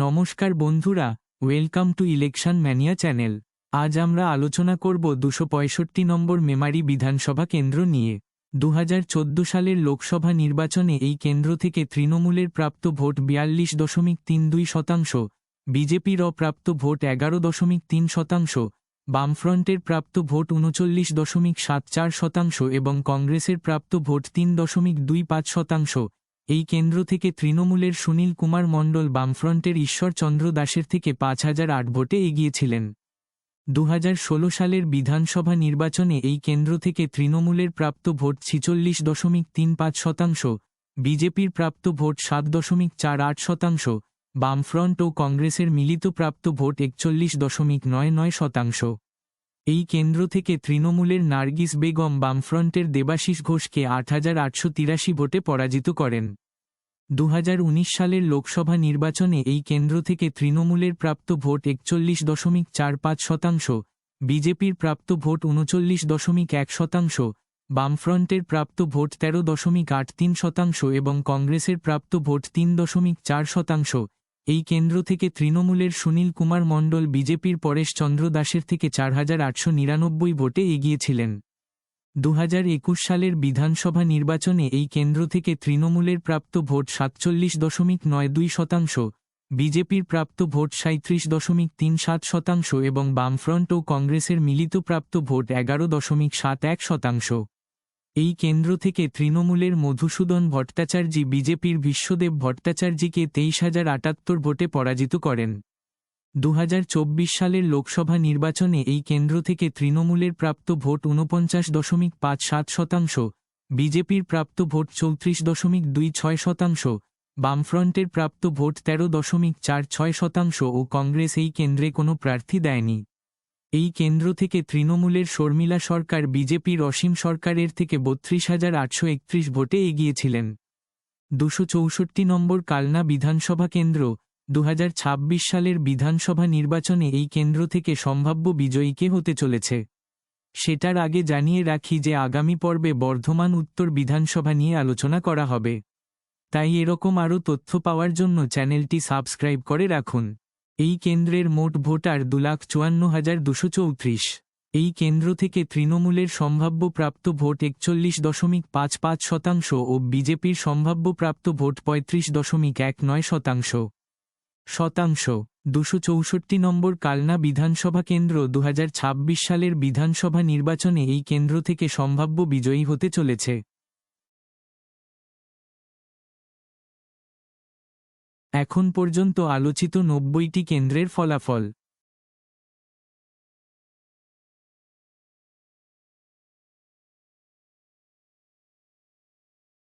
নমস্কার বন্ধুরা, welcome to election mania channel. আজ আমরা আলোচনা করব 265 নম্বর মেমারি বিধানসভা কেন্দ্র নিয়ে। 2014 সালের লোকসভা নির্বাচনে এই কেন্দ্র থেকে তৃণমূলের প্রাপ্ত ভোট 42.32%, বিজেপির অপ্রাপ্ত ভোট 11.3%, বামফ্রন্টের প্রাপ্ত ভোট 39.74% এবং কংগ্রেসের প্রাপ্ত ভোট 3.25%। এই কেন্দ্র থেকে তৃণমূলের সুনীল কুমার মণ্ডল বামফ্রন্টের ঈশ্বরচন্দ্র দাসের থেকে 5008 ভোটে এগিয়েছিলেন। 2016 সালের বিধানসভা নির্বাচনে এই কেন্দ্র থেকে তৃণমূলের প্রাপ্ত ভোট 46.35%, বিজেপির প্রাপ্ত ভোট 7.48%, বামফ্রন্ট ও কংগ্রেসের মিলিত প্রাপ্ত ভোট 41.99%। এই কেন্দ্র থেকে তৃণমূলের নার্গিস বেগম বামফ্রন্টের দেবাশিস ঘোষকে 8883 ভোটে পরাজিত করেন। 2019 সালের লোকসভা নির্বাচনে এই কেন্দ্র থেকে তৃণমূলের প্রাপ্ত ভোট 41.45%, বিজেপির প্রাপ্ত ভোট 39.1%, বামফ্রন্টের প্রাপ্ত ভোট 13.83% এবং কংগ্রেসের প্রাপ্ত ভোট 3.4%। এই কেন্দ্র থেকে তৃণমূলের সুনীল কুমার মণ্ডল বিজেপির পরেশ চন্দ্র দাসের থেকে 4899 ভোটে এগিয়েছিলেন। 2021 সালের বিধানসভা নির্বাচনে এই কেন্দ্র থেকে তৃণমূলের প্রাপ্ত ভোট 47.92%, বিজেপির প্রাপ্ত ভোট 37.37% এবং বামফ্রন্ট ও কংগ্রেসের মিলিত প্রাপ্ত ভোট 11.71%। এই কেন্দ্র থেকে তৃণমূলের মধুসূদন ভট্টাচার্যি বিজেপির বিশ্বদেব ভট্টাচার্যিকে 23,078 ভোটে পরাজিত করেন। 2024 সালের লোকসভা নির্বাচনে এই কেন্দ্র থেকে তৃণমূলের প্রাপ্ত ভোট 49.57%, বিজেপির প্রাপ্ত ভোট 34.26%, বামফ্রন্টের প্রাপ্ত ভোট 13.46% ও কংগ্রেস এই কেন্দ্রে কোনো প্রার্থী দেয়নি। এই কেন্দ্র থেকে তৃণমূলের শর্মিলা সরকার বিজেপির অসীম সরকারের থেকে 32,831 ভোটে এগিয়েছিলেন। 264 নম্বর কালনা বিধানসভা কেন্দ্র। 2026 সালের বিধানসভা নির্বাচনে এই কেন্দ্র থেকে সম্ভাব্য বিজয়ী কে হতে চলেছে সেটার আগে জানিয়ে রাখি যে আগামী পর্বে বর্ধমান উত্তর বিধানসভা নিয়ে আলোচনা করা হবে, তাই এরকম আরও তথ্য পাওয়ার জন্য চ্যানেলটি সাবস্ক্রাইব করে রাখুন। এই কেন্দ্রের মোট ভোটার 2,54,234। এই কেন্দ্র থেকে তৃণমূলের সম্ভাব্য প্রাপ্ত ভোট 41.55% ও বিজেপির সম্ভাব্য প্রাপ্ত ভোট 35.19%। 264 নম্বর কালনা বিধানসভা কেন্দ্র। 2026 সালের বিধানসভা নির্বাচনে এই কেন্দ্র থেকে সম্ভাব্য বিজয়ী হতে চলেছে এখন পর্যন্ত আলোচিত 90টি কেন্দ্রের ফলাফল।